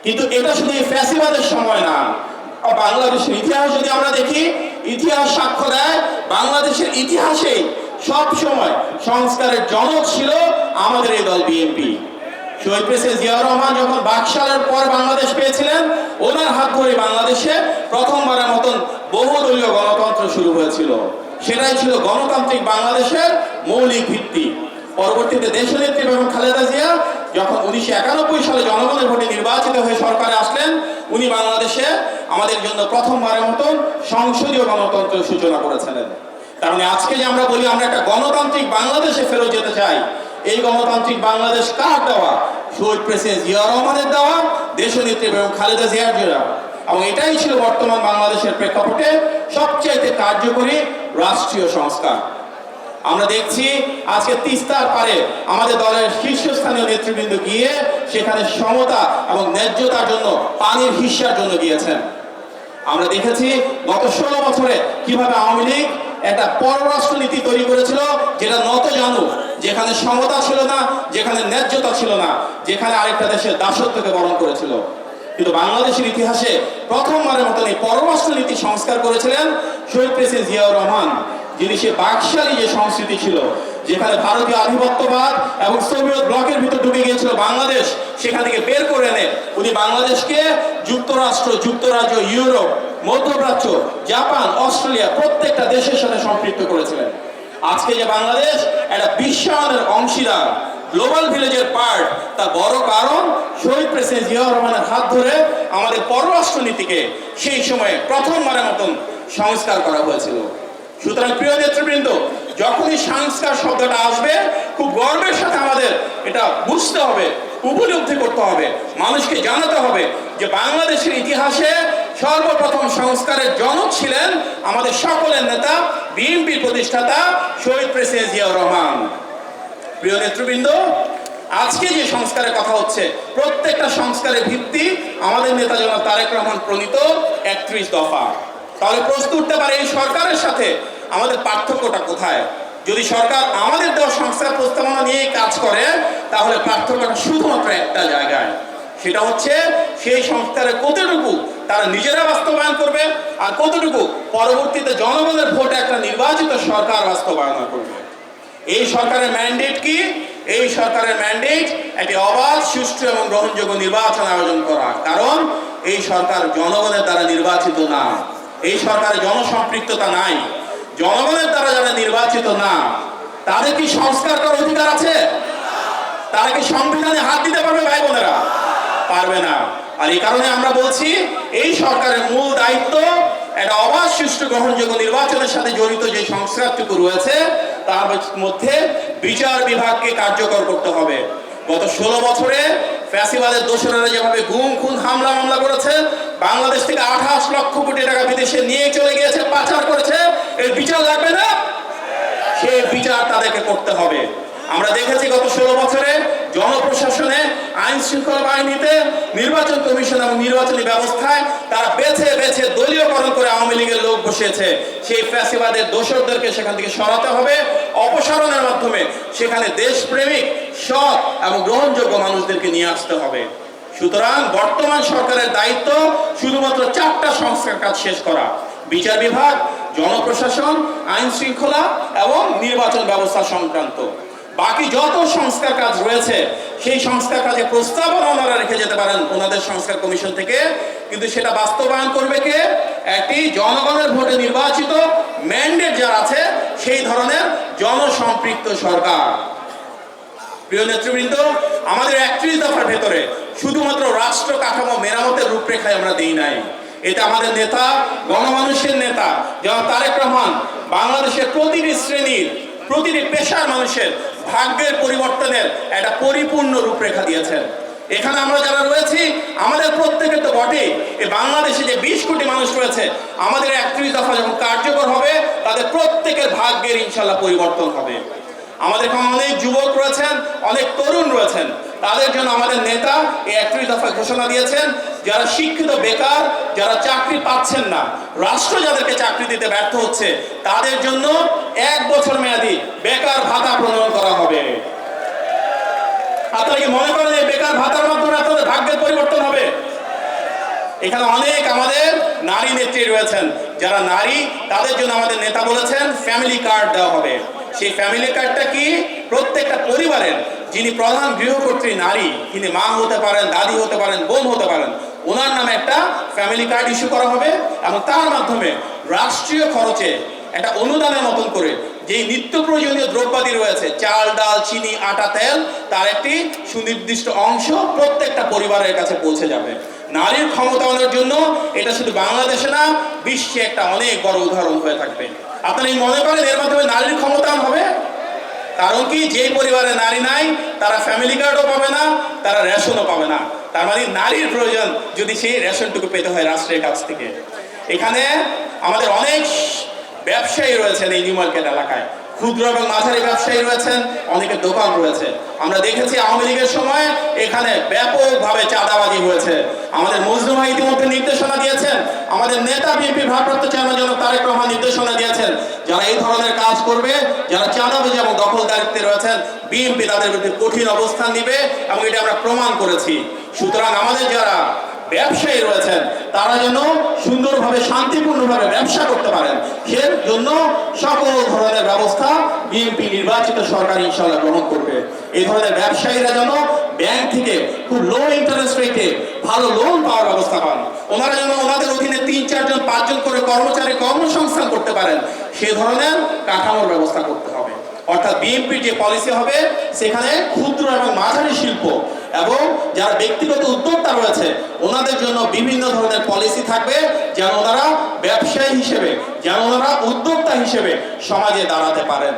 কিন্তু এটা শুধু এই ফ্যাসিবাদের সময় না, বাংলাদেশের ইতিহাস যদি আমরা দেখি, ইতিহাস সাক্ষ্য দেয় বাংলাদেশের ইতিহাসে সব সময় সংস্কারের জনক ছিল আমাদের এই দল বিএনপি। শহীদ প্রেসিডেন্ট জিয়াউর রহমান যখন বাকশালের পর বাংলাদেশ পেয়েছিলেন, ওনার হাত ধরে বাংলাদেশে প্রথমবারের মতন বহুদলীয় গণতন্ত্র শুরু হয়েছিল। সেটাই ছিল গণতান্ত্রিক বাংলাদেশের মৌলিক ভিত্তি। পরবর্তীতে দেশনেত্রী বেগম খালেদা জিয়া যখন 1991 সালে জনগণের ভোটে নির্বাচিত হয়ে সরকারে আসলেন, উনি বাংলাদেশে আমাদের জন্য প্রথমবারের মতন সংসদীয় গণতন্ত্রের সূচনা করেছিলেন। তার মানে আজকে যে আমরা বলি আমরা একটা গণতান্ত্রিক বাংলাদেশে ফেরত যেতে চাই, এই গণতান্ত্রিক বাংলাদেশ কার দেওয়া? শহীদ প্রেসিডেন্ট জিয়াউর রহমানের দেওয়া, দেশনেত্রী বেগম খালেদা জিয়ার দেওয়া। এবং এটাই ছিল বর্তমান বাংলাদেশের প্রেক্ষাপটে সবচেয়ে কার্যকরী রাষ্ট্রীয় সংস্কার। আমরা দেখছি আজকে তিস্তার পারে আমাদের দলের শীর্ষস্থানীয় নেতৃবৃন্দ গিয়ে সেখানে সমতা এবং ন্যায্যতার জন্য পানির হিস্যার জন্য গিয়েছেন। আমরা দেখেছি গত 16 বছরে কিভাবে আওয়ামী লীগ একটা পররাষ্ট্রনীতি তৈরি করেছিল, যেটা নত জানু, যেখানে সমতা ছিল না, যেখানে ন্যায্যতা ছিল না, যেখানে আরেকটা দেশের দাসত্বকে বরণ করেছিল। কিন্তু বাংলাদেশের ইতিহাসে প্রথমবারের মতন এই পররাষ্ট্রনীতি সংস্কার করেছিলেন শহীদ প্রেসিডেন্ট জিয়াউর রহমান, যিনি সে বাকশালী যে সংস্কৃতি ছিল, যেখানে ভারতীয় আধিপত্যবাদ এবং সোভিয়েত ব্লকের ভিতর ঢুকে গিয়েছিল বাংলাদেশ, সেখান থেকে বের করে এনে উনি বাংলাদেশকে যুক্তরাষ্ট্র, যুক্তরাজ্য, ইউরোপ, মধ্যপ্রাচ্য, জাপান, অস্ট্রেলিয়া প্রত্যেকটা দেশের সাথে সম্পৃক্ত করেছিলেন। আজকে যে বাংলাদেশ একটা বিশ্বায়নের অংশীদার, গ্লোবাল ভিলেজের পার্ট, তার বড় কারণ শহীদ প্রেসিডেন্ট জিয়াউর রহমানের হাত ধরে আমাদের পররাষ্ট্রনীতিকে সেই সময়ে প্রথমবারের মতন সংস্কার করা হয়েছিল। সুতরাং প্রিয় নেতৃবৃন্দ, যখনই সংস্কার শব্দটা আসবে, খুব গর্বের সাথে আমাদের এটা বুঝতে হবে, উপলব্ধি করতে হবে, মানুষকে জানাতে হবে যে বাংলাদেশের ইতিহাসে সর্বপ্রথম সংস্কারের জনক ছিলেন আমাদের সকলের নেতা, বিএনপির প্রতিষ্ঠাতা শহীদ প্রেসিডেন্ট জিয়াউর রহমান। প্রিয় নেতৃবৃন্দ, আজকে যে সংস্কারের কথা হচ্ছে, প্রত্যেকটা সংস্কারের ভিত্তি আমাদের নেতা জনাব তারেক রহমান প্রণীত 31 দফা। তাহলে প্রশ্ন উঠতে পারে, এই সরকারের সাথে আমাদের পার্থক্যটা কোথায়? যদি সরকার আমাদের দেওয়া সংস্কার প্রস্তাবনা নিয়ে কাজ করে, তাহলে পার্থক্যটা শুধুমাত্র একটা জায়গায়, সেটা হচ্ছে সেই সংস্কারের কতটুকু তারা নিজেরা বাস্তবায়ন করবে আর কতটুকু পরবর্তীতে জনগণের ভোটে একটা নির্বাচিত সরকার বাস্তবায়ন করবে। এই সরকারের ম্যান্ডেট কি? এই সরকারের ম্যান্ডেট একটি অবাধ, সুষ্ঠু এবং গ্রহণযোগ্য নির্বাচন আয়োজন করা। কারণ এই সরকার জনগণের দ্বারা নির্বাচিত না, এই সরকারের জনসম্পৃক্ততা নাই। জনগণের দ্বারা যারা নির্বাচিত না, তাদের কি সংস্কার করার অধিকার আছে? তারা কি সংবিধানে হাত দিতে পারবে? ভাই বোনেরা, পারবে না। আর এই কারণে আমরা বলছি, এই সরকারের মূল দায়িত্ব একটা অবাধ, সুষ্ঠু, গ্রহণযোগ্য নির্বাচনের সাথে জড়িত যে সংস্কারটুকু রয়েছে, তার মধ্যে বিচার বিভাগকে কার্যকর করতে হবে। গত 16 বছরে ফ্যাসিবাদের দোসরেরা যেভাবে গুম, খুন, হামলা মামলা করেছে, বাংলাদেশ থেকে 28 লক্ষ কোটি টাকা বিদেশে নিয়ে চলে গিয়েছে, পাচার করেছে, এর বিচার লাগবে না? সেই বিচার তাদেরকে করতে হবে। আমরা দেখেছি গত 16 বছরে জনপ্রশাসনে, আইন শৃঙ্খলা বাহিনীতে, নির্বাচন কমিশন এবং নির্বাচনী ব্যবস্থায় তারা বেছে বেছে দলীয়করণ করে আওয়ামী লীগের লোক বসিয়েছে। সেই ফ্যাসিবাদের দোসরদেরকে সেখান থেকে সরাতে হবে, অপসারণের মাধ্যমে সেখানে দেশপ্রেমিক, সৎ এবং গ্রহণযোগ্য মানুষদেরকে নিয়ে আসতে হবে। সুতরাং বর্তমান সরকারের দায়িত্ব শুধুমাত্র 4টা সংস্কার কাজ শেষ করা: বিচার বিভাগ, জনপ্রশাসন, আইন শৃঙ্খলা এবং নির্বাচন ব্যবস্থা সংক্রান্ত। বাকি যত সংস্কার কাজ রয়েছে, সেই সংস্কার কাজে প্রস্তাবনা ওনারা রেখে যেতে পারেন ওনাদের সংস্কার কমিশন থেকে, কিন্তু সেটা বাস্তবায়ন করবে কে? একটি জনগণের ভোটে নির্বাচিত, ম্যান্ডেট যার আছে সেই ধরনের জনসম্পৃক্ত সরকার। প্রিয় নেতৃবৃন্দ, আমাদের 31 দফার ভেতরে শুধুমাত্র রাষ্ট্র কাঠামো মেরামতের রূপরেখায় আমরা দিই নাই। এটা আমাদের নেতা, গণমানুষের নেতা জনাব তারেক রহমান বাংলাদেশের প্রতিটি শ্রেণীর, প্রতিটি পেশার মানুষের ভাগ্যের পরিবর্তনের একটা পরিপূর্ণ রূপরেখা দিয়েছেন। এখানে আমরা যারা রয়েছি, আমাদের প্রত্যেকের তো বটে, এই বাংলাদেশে যে 20 কোটি মানুষ রয়েছে, আমাদের 31 দফা যখন কার্যকর হবে, তাদের প্রত্যেকের ভাগ্যের ইনশাল্লাহ পরিবর্তন হবে। আমাদের এখানে অনেক যুবক রয়েছেন, অনেক তরুণ রয়েছেন, তাদের জন্য আমাদের নেতা এই 31 দফা ঘোষণা দিয়েছেন, যারা শিক্ষিত বেকার, যারা চাকরি পাচ্ছেন না, রাষ্ট্র যাদেরকে চাকরি দিতে ব্যর্থ হচ্ছে, তাদের জন্য 1 বছর মেয়াদী বেকার ভাতা প্রণয়ন করা হবে। আপনারা কি মনে করেন এই বেকার ভাতার মাধ্যমে আপনাদের ভাগ্যের পরিবর্তন হবে? এখানে অনেক আমাদের নারী নেত্রী রয়েছেন, যারা নারী, তাদের জন্য আমাদের নেতা বলেছেন ফ্যামিলি কার্ড দেওয়া হবে। সেই ফ্যামিলি কার্ডটা কি, প্রত্যেকটা পরিবারের যিনি প্রধান গৃহকর্ত্রী নারী, তিনি মা হতে পারেন, দাদি হতে পারেন, বোন হতে পারেন, ওনার নামে একটা ফ্যামিলি কার্ড ইস্যু করা হবে এবং তার মাধ্যমে রাষ্ট্রীয় খরচে একটা অনুদানের মতন করে যে নিত্য প্রয়োজনীয় দ্রব্যাদি রয়েছে, চাল, ডাল, চিনি, আটা, তেল, তার একটি সুনির্দিষ্ট অংশ প্রত্যেকটা পরিবারের কাছে পৌঁছে যাবে। নারীর ক্ষমতায়নের জন্য এটা শুধু বাংলাদেশে না, বিশ্বে একটা অনেক বড় উদাহরণ হয়ে থাকবে। আপনারা এই মনে করেন এর মাধ্যমে নারীর ক্ষমতায়ন হবে? কারণ কি, যেই পরিবারে নারী নাই তারা ফ্যামিলি কার্ডও পাবে না, তারা রেশনও পাবে না। তার মানে নারীর প্রয়োজন যদি সেই রেশনটুকু পেতে হয় রাষ্ট্রের কাছ থেকে। এখানে আমাদের অনেক ব্যবসায়ী রয়েছেন এই নিউ মার্কেট এলাকায়, ক্ষুদ্র এবং মাঝারি ব্যবসায়ী রয়েছেন, অনেকের দোকান রয়েছে। আমরা দেখেছি আওয়ামী লীগের সময় এখানে ব্যাপকভাবে চাঁদাবাজি হয়েছে। আমাদের মজনু ভাই ইতিমধ্যে নির্দেশনা দিয়েছেন, আমাদের নেতা বিএনপির ভারপ্রাপ্ত চেয়ারম্যান জনাব তারেক রহমান নির্দেশনা দিয়েছেন, যারা এই ধরনের কাজ করবে, যারা চাঁদাবাজি এবং দখলদারিত্বে রয়েছেন, বিএনপি তাদের বিরুদ্ধে কঠিন অবস্থান নিবে এবং এটা আমরা প্রমাণ করেছি। সুতরাং আমাদের যারা ব্যবসায়ী রয়েছেন তারা যেন সুন্দরভাবে শান্তিপূর্ণভাবে ব্যবসা করতে পারেন, এর জন্য সকল ধরনের ব্যবস্থা বিএনপি নির্বাচিত সরকার ইনশাআল্লাহ গ্রহণ করবে। এই ধরনের ব্যবসায়ীরা যেন ব্যাংক থেকে খুব লো ইন্টারেস্ট রেটে ভালো লোন পাওয়ার ব্যবস্থা পান, ওনারা যেন ওনাদের অধীনে 3-4 জন 5 জন করে কর্মচারী কর্মসংস্থান করতে পারেন, সে ধরনের কাঠামোর ব্যবস্থা করতে হবে। অর্থাৎ বিএনপির যে পলিসি হবে সেখানে ক্ষুদ্র এবং মাঝারি শিল্প এবং যারা ব্যক্তিগত উদ্যোক্তা রয়েছে ওনাদের জন্য বিভিন্ন ধরনের পলিসি থাকবে, যেন ওনারা ব্যবসায়ী হিসেবে, যেন ওনারা উদ্যোক্তা হিসেবে সমাজে দাঁড়াতে পারেন।